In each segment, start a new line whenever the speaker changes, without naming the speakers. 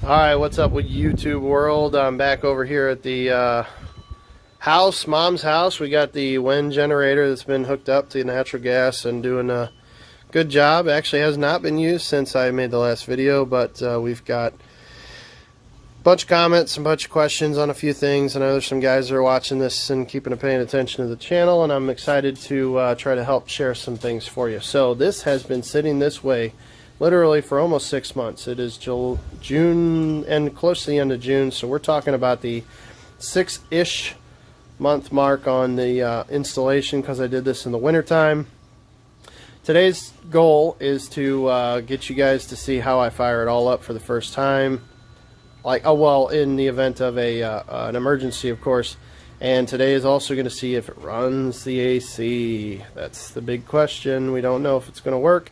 Alright, what's up with YouTube world? I'm back over here at the house, Mom's house. We got the wind generator that's been hooked up to natural gas and doing a good job. Actually has not been used since I made the last video, but we've got a bunch of comments, a bunch of questions on a few things. I know there's some guys that are watching this and paying attention to the channel, and I'm excited to try to help share some things for you. So this has been sitting this way literally for almost 6 months. It is June and close to the end of June, so we're talking about the 6-ish month mark on the installation because I did this in the winter time. Today's goal is to get you guys to see how I fire it all up for the first time, in the event of an emergency, of course. And today is also going to see if it runs the AC. That's the big question. We don't know if it's going to work.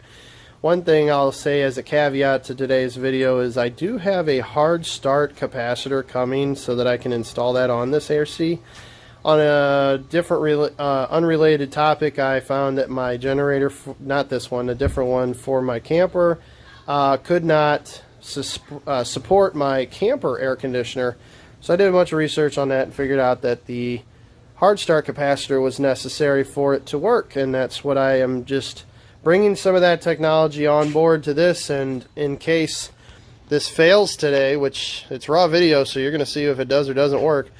One thing I'll say as a caveat to today's video is I do have a hard start capacitor coming so that I can install that on this AC. On a different unrelated topic, I found that my generator, not this one, a different one for my camper, could not support my camper air conditioner. So I did a bunch of research on that and figured out that the hard start capacitor was necessary for it to work, and that's what I am just bringing some of that technology on board to this. And in case this fails today, which it's raw video, so you're going to see if it does or doesn't work,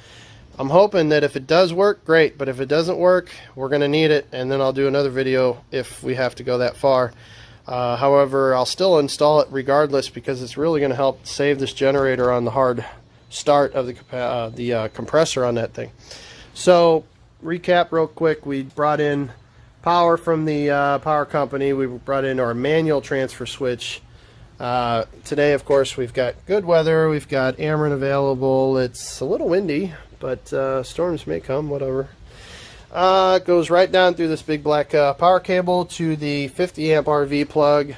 I'm hoping that if it does work, great, but if it doesn't work, we're going to need it, and then I'll do another video if we have to go that far. However, I'll still install it regardless because it's really going to help save this generator on the hard start of the compressor on that thing. So recap real quick, we brought in power from the power company. We brought in our manual transfer switch. Today, of course, we've got good weather. We've got Ameren available. It's a little windy, but storms may come, whatever. It goes right down through this big black power cable to the 50 amp RV plug.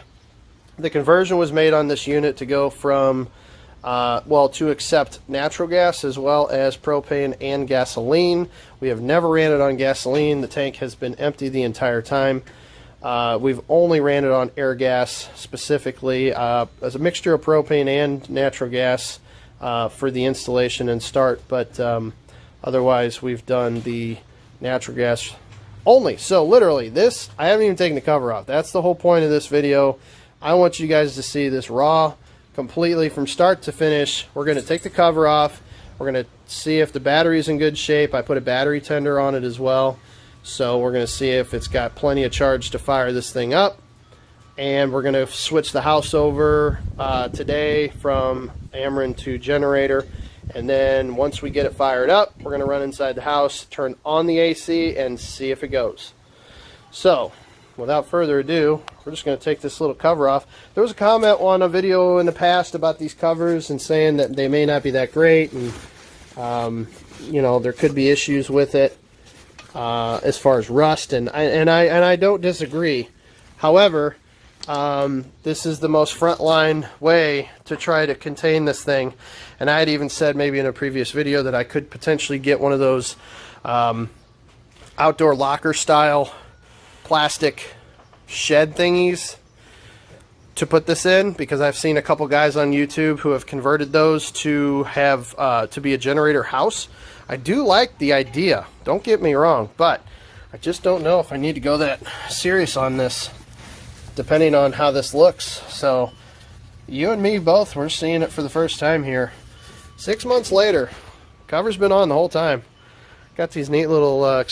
The conversion was made on this unit to go from to accept natural gas as well as propane and gasoline. We have never ran it on gasoline. The tank has been empty the entire time. We've only ran it on air gas specifically as a mixture of propane and natural gas for the installation and start, but otherwise we've done the natural gas only. So literally this, I haven't even taken the cover off. That's the whole point of this video. I want you guys to see this raw completely from start to finish. We're going to take the cover off. We're going to see if the battery is in good shape. I put a battery tender on it as well, so we're going to see if it's got plenty of charge to fire this thing up. And we're going to switch the house over today from Ameren to generator, and then once we get it fired up, we're going to run inside the house, turn on the AC, and see if it goes. So without further ado, we're just going to take this little cover off. There was a comment on a video in the past about these covers and saying that they may not be that great, and there could be issues with it as far as rust, and I don't disagree. However, this is the most frontline way to try to contain this thing, and I had even said maybe in a previous video that I could potentially get one of those outdoor locker style plastic shed thingies to put this in, because I've seen a couple guys on YouTube who have converted those to have to be a generator house. I do like the idea, don't get me wrong, but I just don't know if I need to go that serious on this depending on how this looks. So you and me both, we're seeing it for the first time here 6 months later. Cover's been on the whole time. Got these neat little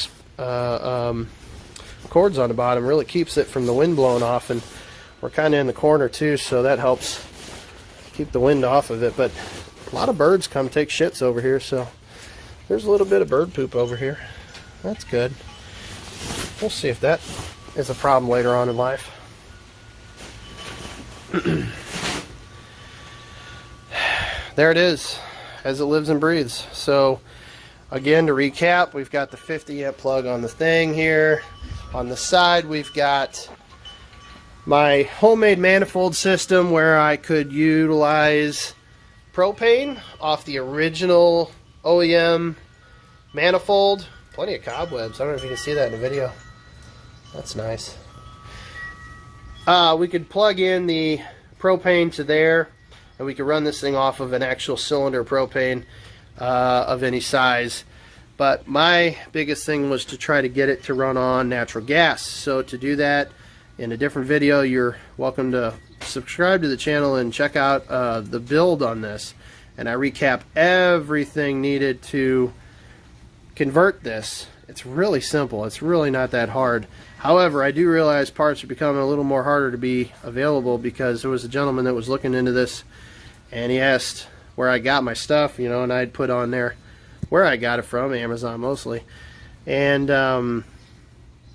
cords on the bottom, really keeps it from the wind blowing off, and we're kind of in the corner too, so that helps keep the wind off of it. But a lot of birds come take shits over here, so there's a little bit of bird poop over here. That's good. We'll see if that is a problem later on in life. There it is, as it lives and breathes. So again, to recap, we've got the 50 amp plug on the thing here. On the side, we've got my homemade manifold system where I could utilize propane off the original OEM manifold. Plenty of cobwebs. I don't know if you can see that in the video. That's nice. We could plug in the propane to there and we could run this thing off of an actual cylinder propane of any size. But my biggest thing was to try to get it to run on natural gas. So to do that, in a different video, you're welcome to subscribe to the channel and check out the build on this. And I recap everything needed to convert this. It's really simple. It's really not that hard. However, I do realize parts are becoming a little more harder to be available, because there was a gentleman that was looking into this, and he asked where I got my stuff, you know, and I'd put on there where I got it from, Amazon mostly. And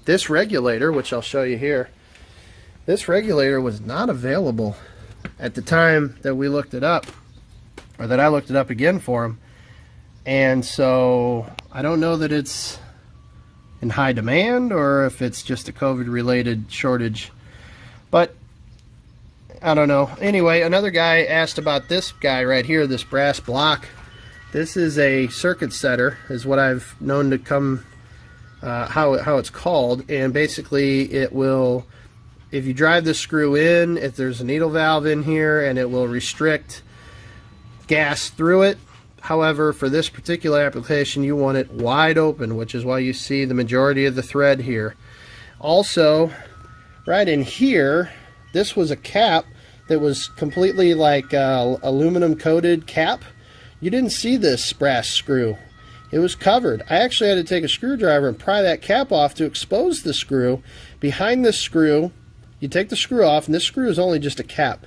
this regulator, which I'll show you here, this regulator was not available at the time that we looked it up, or that I looked it up again for him. And so I don't know that it's in high demand or if it's just a COVID related shortage, but I don't know. Anyway, another guy asked about this guy right here, this brass block. This is a circuit setter, is what I've known to come, how it's called. And basically it will, if you drive the screw in, if there's a needle valve in here, and it will restrict gas through it. However, for this particular application, you want it wide open, which is why you see the majority of the thread here. Also, right in here, this was a cap that was completely like aluminum coated cap. You didn't see this brass screw. It was covered. I actually had to take a screwdriver and pry that cap off to expose the screw. Behind this screw, you take the screw off, and this screw is only just a cap.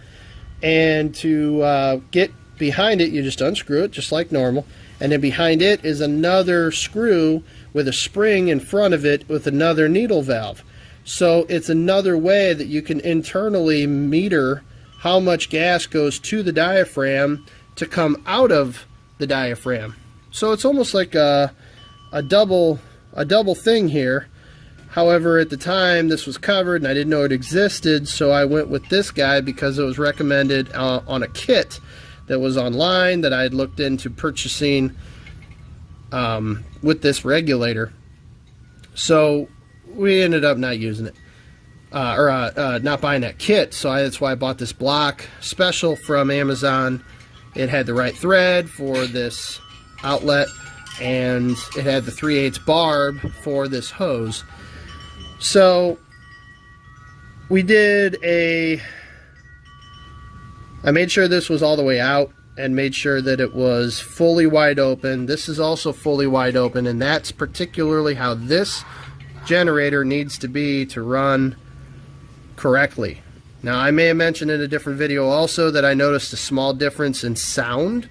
And to get behind it, you just unscrew it just like normal, and then behind it is another screw with a spring in front of it with another needle valve. So it's another way that you can internally meter how much gas goes to the diaphragm to come out of the diaphragm. So it's almost like a double thing here. However, at the time this was covered and I didn't know it existed, so I went with this guy because it was recommended on a kit that was online that I had looked into purchasing with this regulator. So we ended up not using it, not buying that kit. So that's why I bought this block special from Amazon. It had the right thread for this outlet, and it had the 3/8 barb for this hose. So we did I made sure this was all the way out and made sure that it was fully wide open. This is also fully wide open, and that's particularly how this generator needs to be to run correctly. Now, I may have mentioned in a different video also that I noticed a small difference in sound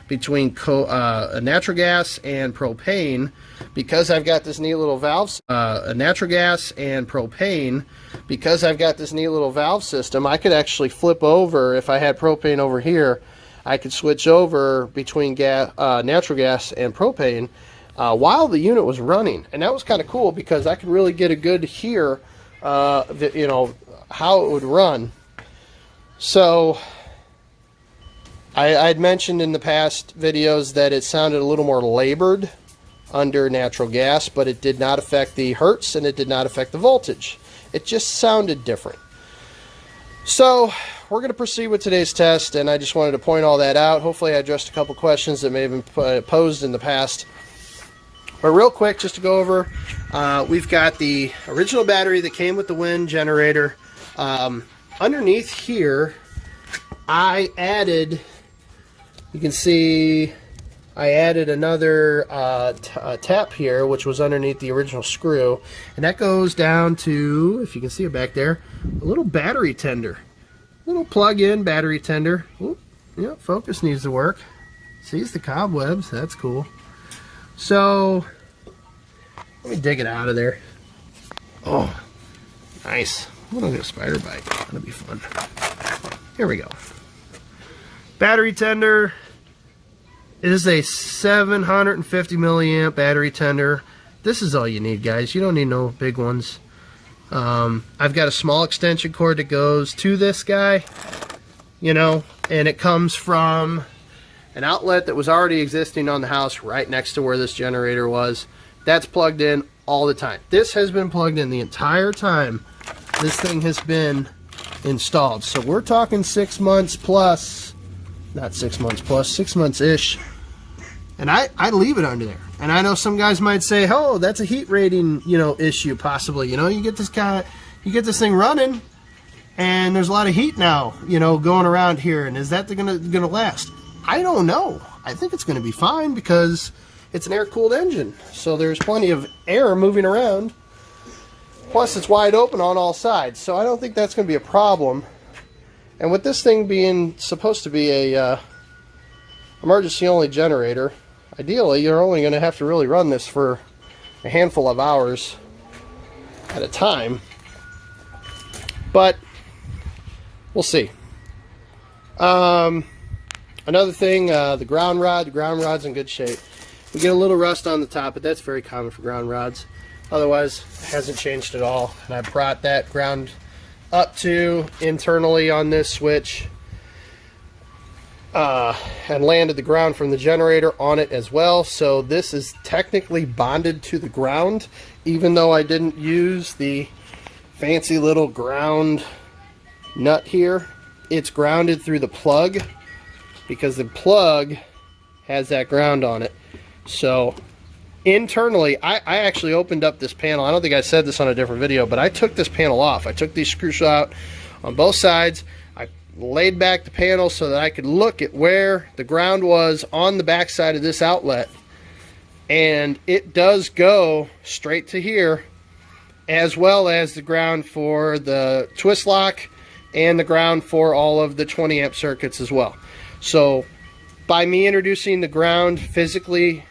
between natural gas and propane, because I've got this neat little valve, natural gas and propane, because I've got this neat little valve system. I could actually flip over. If I had propane over here, I could switch over between natural gas and propane while the unit was running, and that was kind of cool because I could really get a good hear, you know, how it would run. So I'd mentioned in the past videos that it sounded a little more labored under natural gas, but it did not affect the hertz and it did not affect the voltage. It just sounded different. So we're going to proceed with today's test, and I just wanted to point all that out. Hopefully I addressed a couple questions that may have been posed in the past. But real quick, just to go over, we've got the original battery that came with the wind generator. Underneath here, I added, you can see I added another tap here, which was underneath the original screw, and that goes down to, if you can see it back there, a little battery tender, little plug-in battery tender. Oop, yeah, focus needs to work. Sees the cobwebs, that's cool. So let me dig it out of there. Oh, nice. I'm gonna get a spider bite. That'll be fun. Here we go. Battery tender. It is a 750 milliamp battery tender. This is all you need, guys. You don't need no big ones. I've got a small extension cord that goes to this guy, you know, and it comes from an outlet that was already existing on the house right next to where this generator was. That's plugged in all the time. This has been plugged in the entire time this thing has been installed. So we're talking 6 months plus not 6 months plus, 6 months-ish. And I leave it under there. And I know some guys might say, oh, that's a heat rating, you know, issue possibly. You know, you get this thing running, and there's a lot of heat now, you know, going around here. And is that gonna last? I don't know. I think it's gonna be fine because it's an air-cooled engine. So there's plenty of air moving around. Plus, it's wide open on all sides. So I don't think that's gonna be a problem. And with this thing being supposed to be a emergency-only generator, ideally, you're only going to have to really run this for a handful of hours at a time. But we'll see. Another thing, the ground rod's in good shape. We get a little rust on the top, but that's very common for ground rods. Otherwise, it hasn't changed at all. And I brought that ground up to internally on this switch. And landed the ground from the generator on it as well. So this is technically bonded to the ground, even though I didn't use the fancy little ground nut here. It's grounded through the plug because the plug has that ground on it. So internally, I actually opened up this panel. I don't think I said this on a different video, but I took this panel off. I took these screws out on both sides. Laid back the panel so that I could look at where the ground was on the back side of this outlet, and it does go straight to here, as well as the ground for the twist lock and the ground for all of the 20 amp circuits as well. So by me introducing the ground physically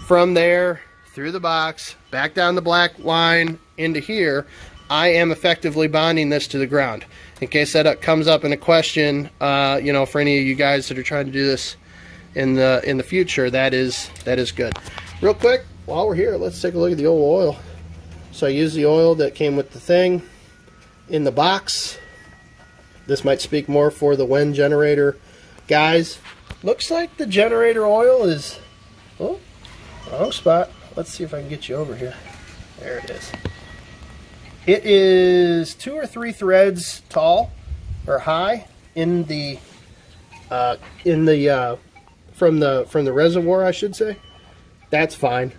from there through the box back down the black line into here, I am effectively bonding this to the ground. In case that comes up in a question, you know, for any of you guys that are trying to do this in the future, that is good. Real quick, while we're here, let's take a look at the old oil. So I used the oil that came with the thing in the box. This might speak more for the Wen generator guys. Looks like the generator oil is, oh, wrong spot. Let's see if I can get you over here. There it is. It is 2 or 3 threads tall or high in the from the reservoir, I should say. That's fine.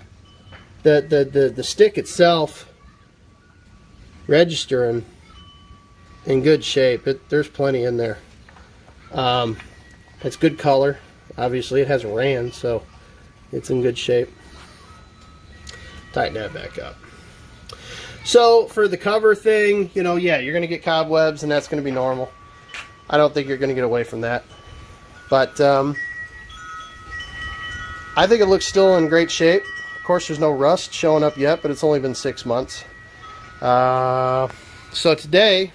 The stick itself registering in good shape. There's plenty in there. It's good color. Obviously, it hasn't ran, so it's in good shape. Tighten that back up. So for the cover thing, you know, yeah, you're going to get cobwebs, and that's going to be normal. I don't think you're going to get away from that. But I think it looks still in great shape. Of course, there's no rust showing up yet, but it's only been 6 months. So today,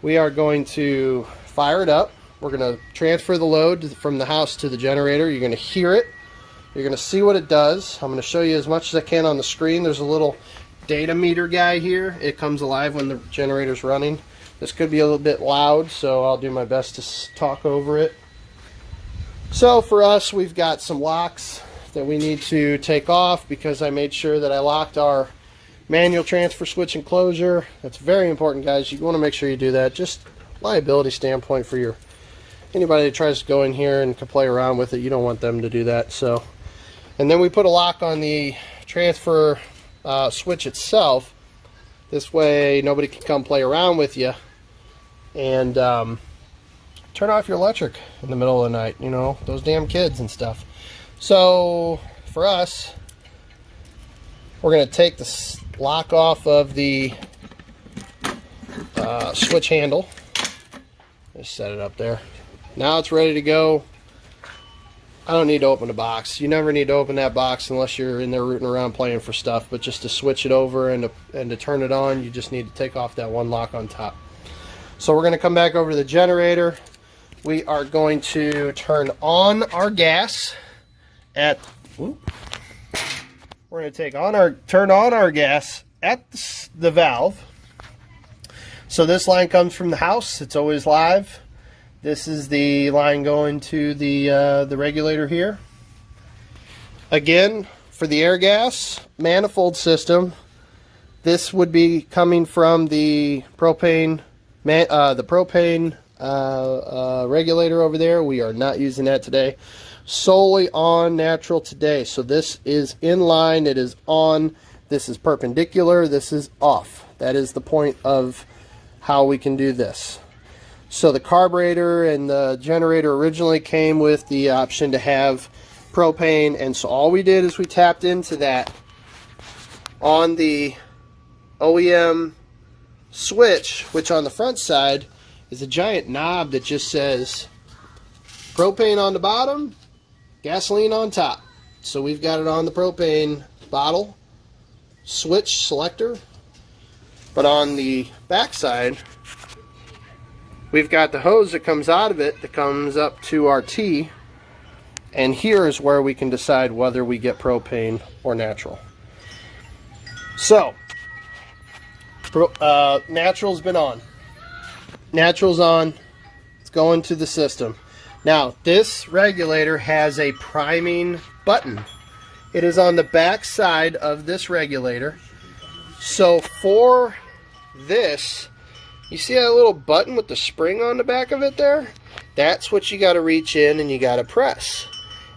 we are going to fire it up. We're going to transfer the load from the house to the generator. You're going to hear it. You're going to see what it does. I'm going to show you as much as I can on the screen. There's a little data meter guy here. It comes alive when the generator's running. This could be a little bit loud, so I'll do my best to talk over it. So for us, we've got some locks that we need to take off because I made sure that I locked our manual transfer switch enclosure. That's very important, guys. You want to make sure you do that. Just liability standpoint for anybody that tries to go in here and can play around with it. You don't want them to do that. So, and then we put a lock on the transfer switch itself. This way nobody can come play around with you and turn off your electric in the middle of the night, you know, those damn kids and stuff. So for us, we're going to take the lock off of the switch handle. Just set it up there. Now it's ready to go. I don't need to open the box. You never need to open that box unless you're in there rooting around playing for stuff. But just to switch it over and to turn it on, you just need to take off that one lock on top. So we're going to come back over to the generator. We are going to turn on our gas at. Whoop, we're going to turn on our gas at the valve. So this line comes from the house. It's always live. This is the line going to the regulator here. Again, for the air gas manifold system, this would be coming from the propane regulator over there. We are not using that today. Solely on natural today. So this is in line. It is on. This is perpendicular. This is off. That is the point of how we can do this. So the carburetor and the generator originally came with the option to have propane, and so all we did is we tapped into that on the OEM switch, which on the front side is a giant knob that just says propane on the bottom, gasoline on top. So we've got it on the propane bottle switch selector, but on the back side we've got the hose that comes out of it that comes up to our T, and here is where we can decide whether we get propane or natural. So natural's been on. Natural's on. It's going to the system. Now this regulator has a priming button. It is on the back side of this regulator. So for this, you see that little button with the spring on the back of it there? That's what you got to reach in and you got to press.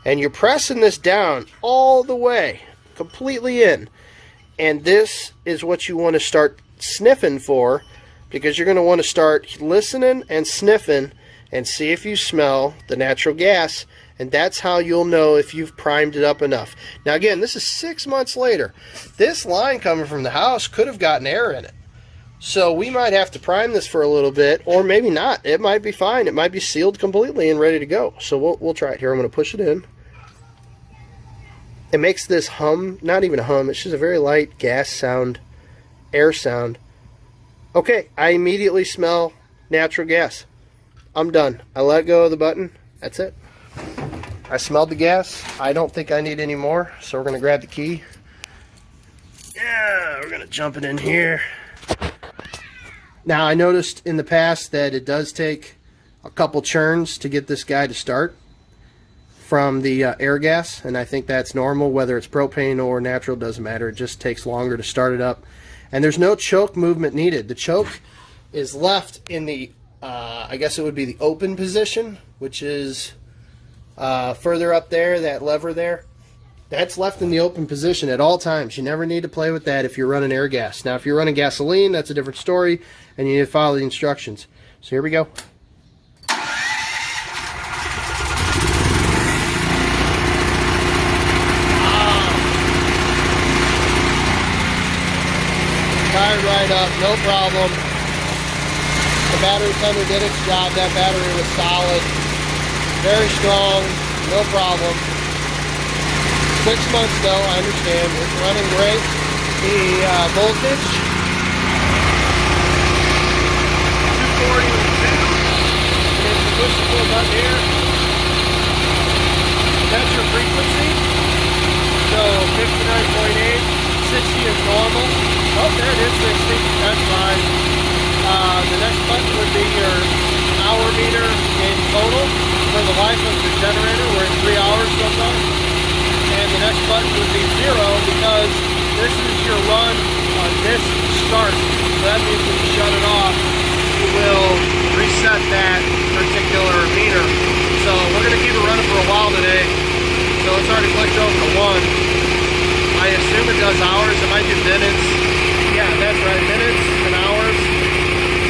And you're pressing this down all the way, completely in. And this is what you want to start sniffing for, because you're going to want to start listening and sniffing and see if you smell the natural gas. And that's how you'll know if you've primed it up enough. Now again, this is 6 months later. This line coming from the house could have gotten air in it. So we might have to prime this for a little bit, or maybe not. It might be fine. It might be sealed completely and ready to go. So we'll try it here. I'm going to push it in. It makes this hum, not even a hum, it's just a very light gas sound, air sound. Okay, I immediately smell natural gas. I'm done. I let go of the button. That's it. I smelled the gas. I don't think I need any more, so we're going to grab the key. Yeah, we're going to jump it in here. Now, I noticed in the past that it does take a couple churns to get this guy to start from the air gas, and I think that's normal. Whether it's propane or natural, doesn't matter. It just takes longer to start it up. And there's no choke movement needed. The choke is left in the, I guess it would be the open position, which is further up there, that lever there. That's left in the open position at all times. You never need to play with that if you're running air gas. Now, if you're running gasoline, that's a different story, and you need to follow the instructions. So here we go. Fired right up, no problem. The battery tender did its job. That battery was solid, very strong, no problem. 6 months though, I understand. It's running great. The voltage, 240 with 2. And the push the pull button here. That's your frequency. So 59.8, 60 is normal. Oh, there it is, 60. That's fine. The next button would be your hour meter in total for the life of the generator. We're at 3 hours so far. And the next button would be 0 because this is your run on this start. So that means when you shut it off, you will reset that particular meter. So we're going to keep it running for a while today. So it's already clicked over to 1. I assume it does hours. It might do minutes. Yeah, that's right. Minutes and hours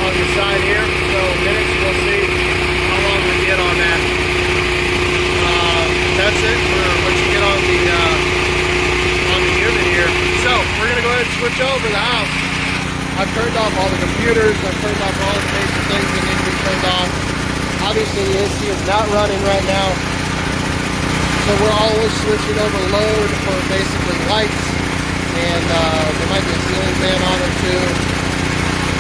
on the side here. So minutes, we'll see how long we get on that. That's it for what you get on the unit here. So we're gonna go ahead and switch over to the house. I've turned off all the computers. I've turned off all the basic things that need to be turned off. Obviously the AC is not running right now, so we're always switching over load for basically lights, and there might be a ceiling fan on it too.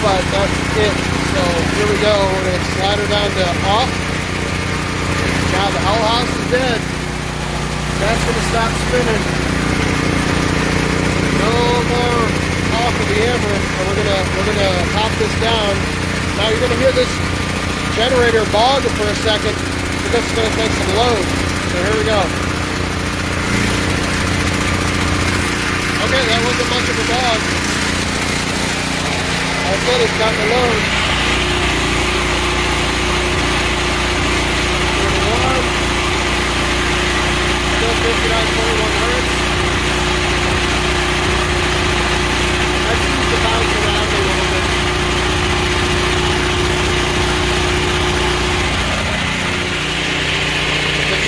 But that's it. So here we go. We're gonna slide her down to off. Now the whole house is dead. That's going to stop spinning. No more off of the Ameren. So we're gonna pop this down. Now you're gonna hear this generator bog for a second because it's gonna take some load. So here we go. Okay, that wasn't much of a bog. That's it, it's got the load.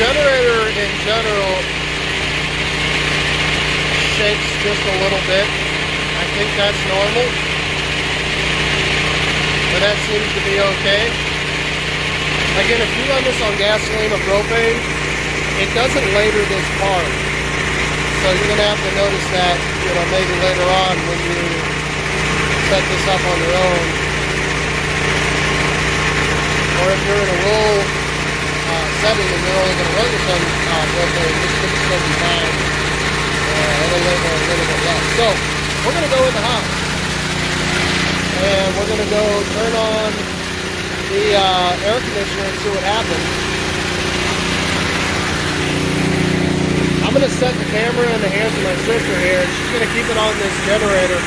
generator in general shakes just a little bit. I think that's normal, but that seems to be okay. Again, if you run this on gasoline or propane, it doesn't later this hard. So you're going to have to notice that, maybe later on when you set this up on your own. Or if you're in a rural setting and you're only going to run this on propane, this should still be fine. It'll labor a little bit less. So we're going to go in the house. And we're going to go turn on the air conditioner and see what happens. I'm going to set the camera in the hands of my sister here, and she's going to keep it on this generator.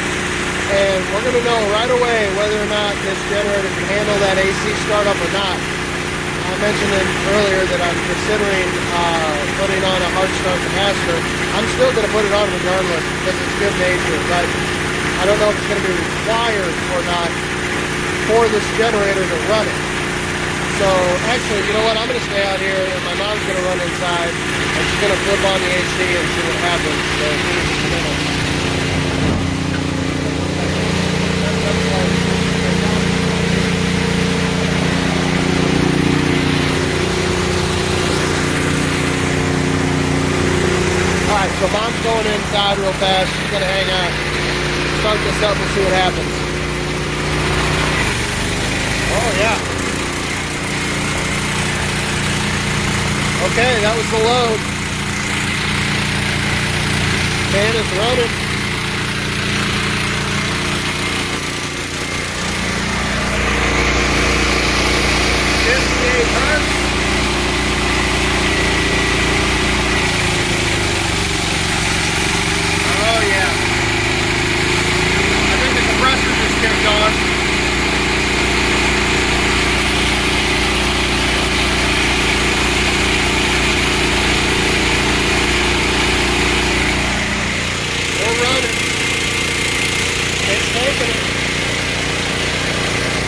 And we're going to know right away whether or not this generator can handle that AC startup or not. I mentioned earlier that I'm considering putting on a hard start capacitor. I'm still going to put it on regardless because it's good nature, but I don't know if it's going to be required or not for this generator to run it. So actually, you know what? I'm going to stay out here, and my mom's going to run inside, and she's going to flip on the AC and see what happens. So give me just a minute. Alright, so mom's going inside real fast. She's going to hang out, start this up, and see what happens. Oh, yeah. Okay, that was the load. Fan is running. Oh yeah. I think the compressor just kicked on.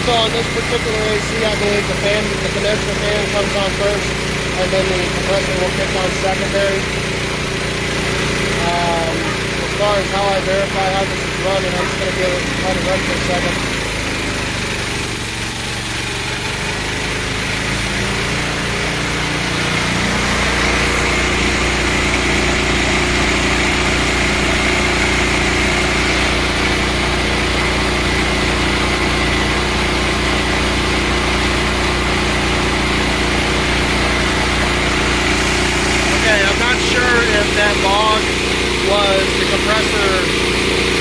So on this particular AC, I believe the condenser fan comes on first, and then the compressor will kick on secondary. As far as how I verify how this is running, I'm just going to let it run for a second. That log was the compressor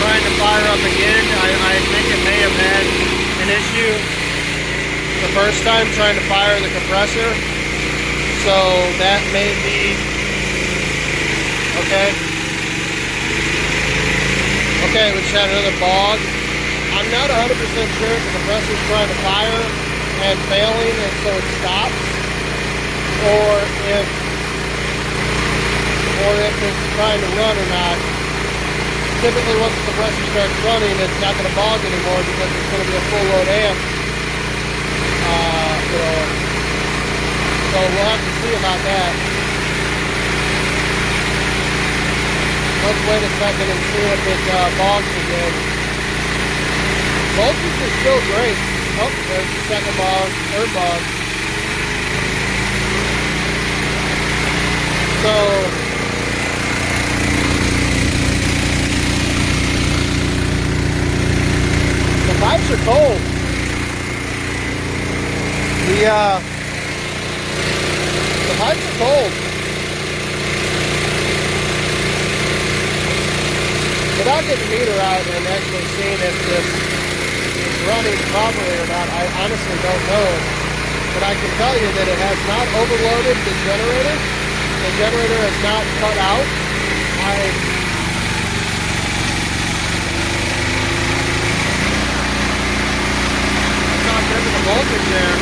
trying to fire up again. I think it may have had an issue the first time trying to fire the compressor. So that may be okay. Okay, we just had another bog. I'm not 100% sure if the compressor is trying to fire and failing and so it stops, or if it's trying to run or not. Typically once the compressor starts running, it's not going to bog anymore because it's going to be a full load amp. So we'll have to see about that. Let's wait a second and see if it bogs again. Voltage is still great. Oh, there's the second bog, third bog. So the pipes are cold. The pipes are cold. Without getting the meter out and actually seeing if this is running properly or not, I honestly don't know. But I can tell you that it has not overloaded the generator. The generator has not cut out. The voltage there.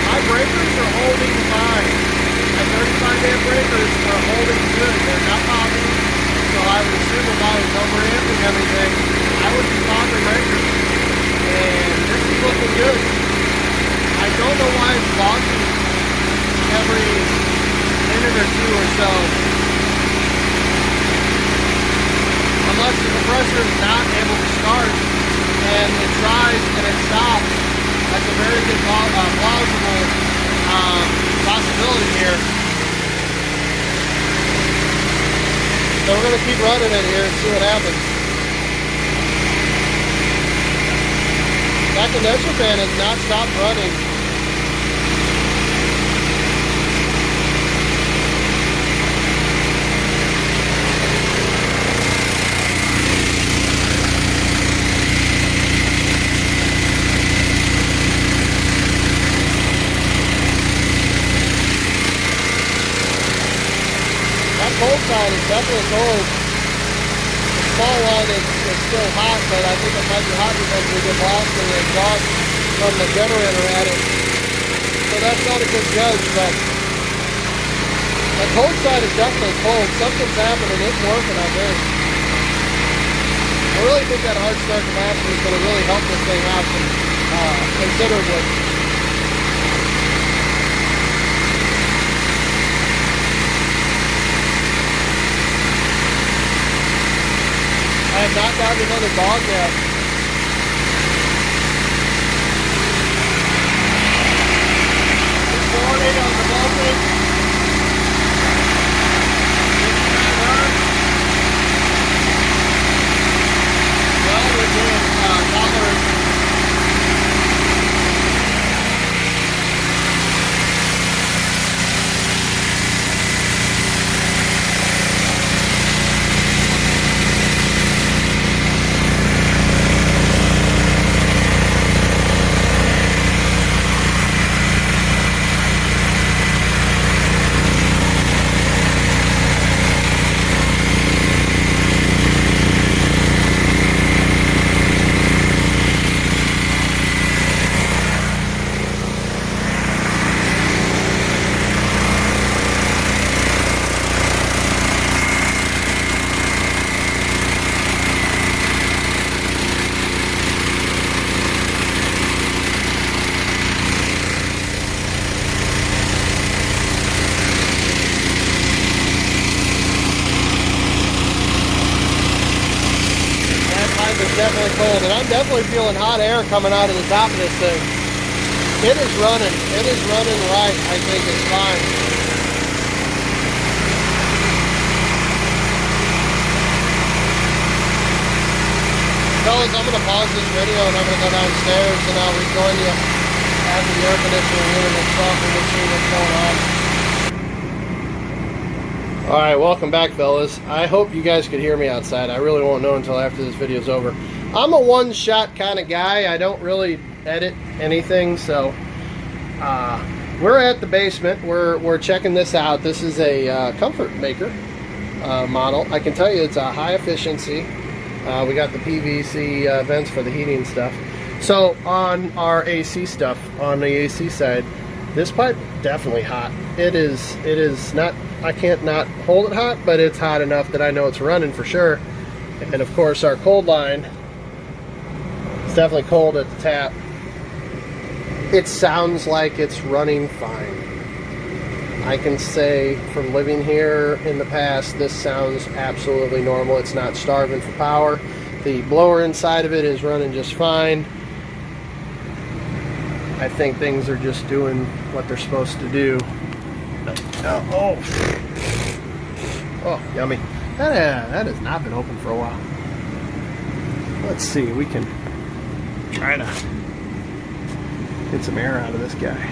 My breakers are holding fine. My 35 amp breakers are holding good. They're not popping. So I would assume if I was overamping everything, I would be popping breakers. And this is looking good. I don't know why it's bogging every minute or two or so. Unless the compressor is not able to start and it tries and it stops, that's a very good plausible possibility here. So we're going to keep running it here and see what happens. That condenser fan has not stopped running. That cold side is definitely cold. The small one is still hot, but I think it might be hot because we get blast and the exhaust from the generator at it. So that's not a good judge, but the cold side is definitely cold. Something's happening. It's working on this. I really think that hard start capacity is going to really help this thing out considerably. I have not gotten another dog yet. 40 on the voltage. 69 hertz. Well, we're doing tolerance. It's definitely cold, and I'm definitely feeling hot air coming out of the top of this thing. It is running. It is running right. I think it's fine. Fellas, I'm going to pause this video and I'm going to go downstairs and I'll rejoin you after the air conditioning unit is off and we'll see what's going on. Alright, welcome back, fellas. I hope you guys could hear me outside. I really won't know until after this video's over. I'm a one-shot kind of guy. I don't really edit anything, so we're at the basement. We're checking this out. This is a Comfort Maker model. I can tell you it's a high efficiency. We got the PVC vents for the heating stuff. So on our AC stuff, on the AC side, this pipe definitely hot. It is not, I can't not hold it hot, but it's hot enough that I know it's running for sure. And of course our cold line, it's definitely cold at the tap. It sounds like it's running fine. I can say from living here in the past, this sounds absolutely normal. It's not starving for power. The blower inside of it is running just fine. I think things are just doing what they're supposed to do. Oh, yummy. That has not been open for a while. Let's see, we can try to get some air out of this guy.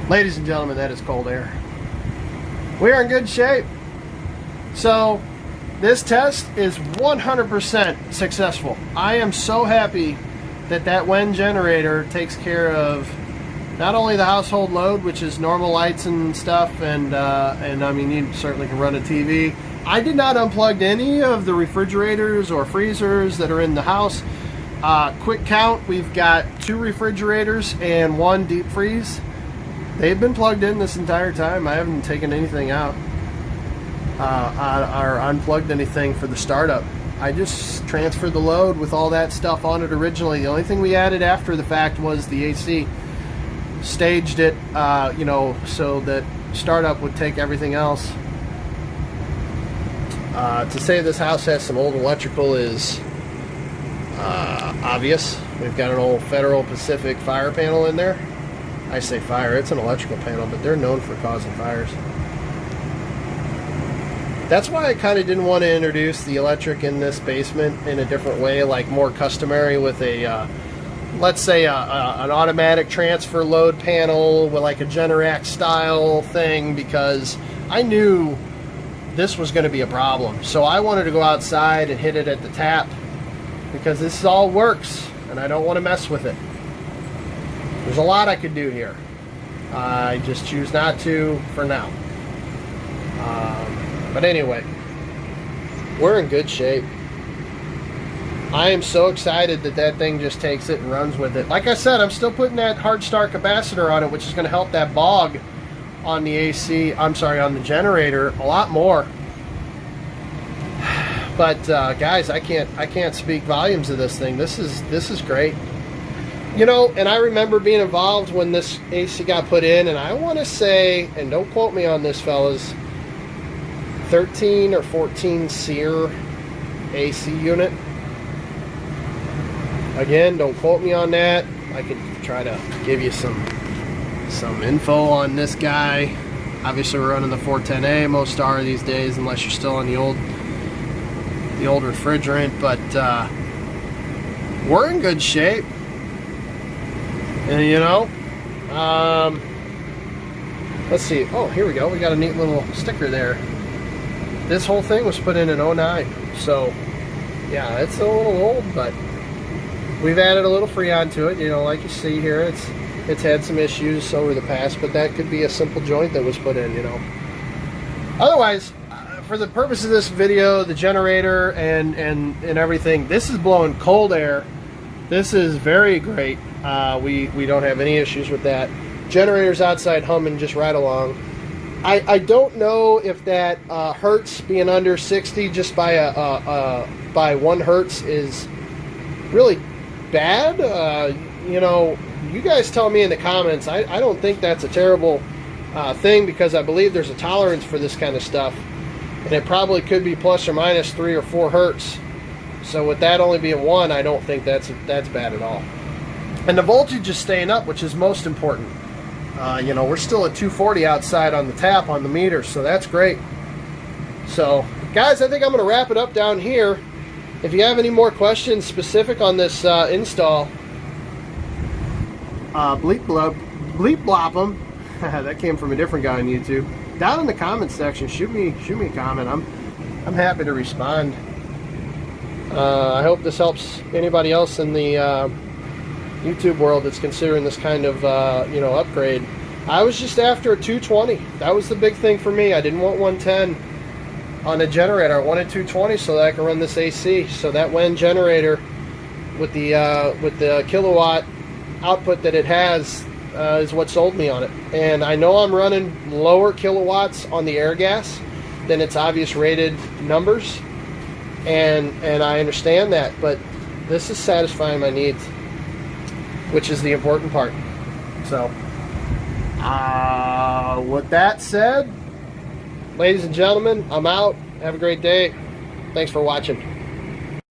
Ladies and gentlemen, that is cold air. We are in good shape. So this test is 100% successful. I am so happy that that WEN generator takes care of not only the household load, which is normal lights and stuff, and I mean, you certainly can run a TV. I did not unplug any of the refrigerators or freezers that are in the house. Quick count, we've got 2 refrigerators and 1 deep freeze. They've been plugged in this entire time. I haven't taken anything out or unplugged anything for the startup. I just transferred the load with all that stuff on it originally. The only thing we added after the fact was the AC. staged it, you know, so that startup would take everything else. To say this house has some old electrical is obvious. We've got an old Federal Pacific fire panel in there. I say fire, it's an electrical panel, but they're known for causing fires. That's why I kind of didn't want to introduce the electric in this basement in a different way, like more customary with a, let's say, an automatic transfer load panel with like a Generac style thing, because I knew this was going to be a problem. So I wanted to go outside and hit it at the tap, because this all works and I don't want to mess with it. There's a lot I could do here. I just choose not to for now. But anyway, we're in good shape. I am so excited that that thing just takes it and runs with it. Like I said, I'm still putting that hard start capacitor on it, which is going to help that bog on the AC, I'm sorry, on the generator a lot more. But guys, I can't speak volumes of this thing. This is great. You know, and I remember being involved when this AC got put in, and I want to say, and don't quote me on this, fellas, 13 or 14 SEER AC unit. Again, don't quote me on that. I can try to give you some info on this guy. Obviously, we're running the 410A. Most are these days, unless you're still on the old refrigerant. But we're in good shape. And you know, let's see. Oh, here we go. We got a neat little sticker there. This whole thing was put in 09, so yeah, it's a little old, but we've added a little Freon to it. You know, like you see here, it's had some issues over the past, but that could be a simple joint that was put in, you know. Otherwise, for the purpose of this video, the generator and everything, this is blowing cold air. This is very great. We don't have any issues with that. Generator's outside humming just right along. I don't know if that hertz being under 60 just by 1 hertz is really bad. You know, you guys tell me in the comments. I don't think that's a terrible thing, because I believe there's a tolerance for this kind of stuff, and it probably could be plus or minus 3 or 4 hertz. So with that only being 1, I don't think that's bad at all. And the voltage is staying up, which is most important. You know, we're still at 240 outside on the tap on the meter, so that's great. So, guys, I think I'm going to wrap it up down here. If you have any more questions specific on this install, bleep blop them. That came from a different guy on YouTube. Down in the comments section, shoot me a comment. I'm happy to respond. I hope this helps anybody else in the YouTube world that's considering this kind of you know, upgrade. I was just after a 220. That was the big thing for me. I didn't want 110 on a generator. I wanted 220 so that I could run this AC. So that WEN generator with the kilowatt output that it has is what sold me on it. And I know I'm running lower kilowatts on the air gas than its obvious rated numbers, and I understand that, but this is satisfying my needs, which is the important part. So, with that said, ladies and gentlemen, I'm out. Have a great day. Thanks for watching.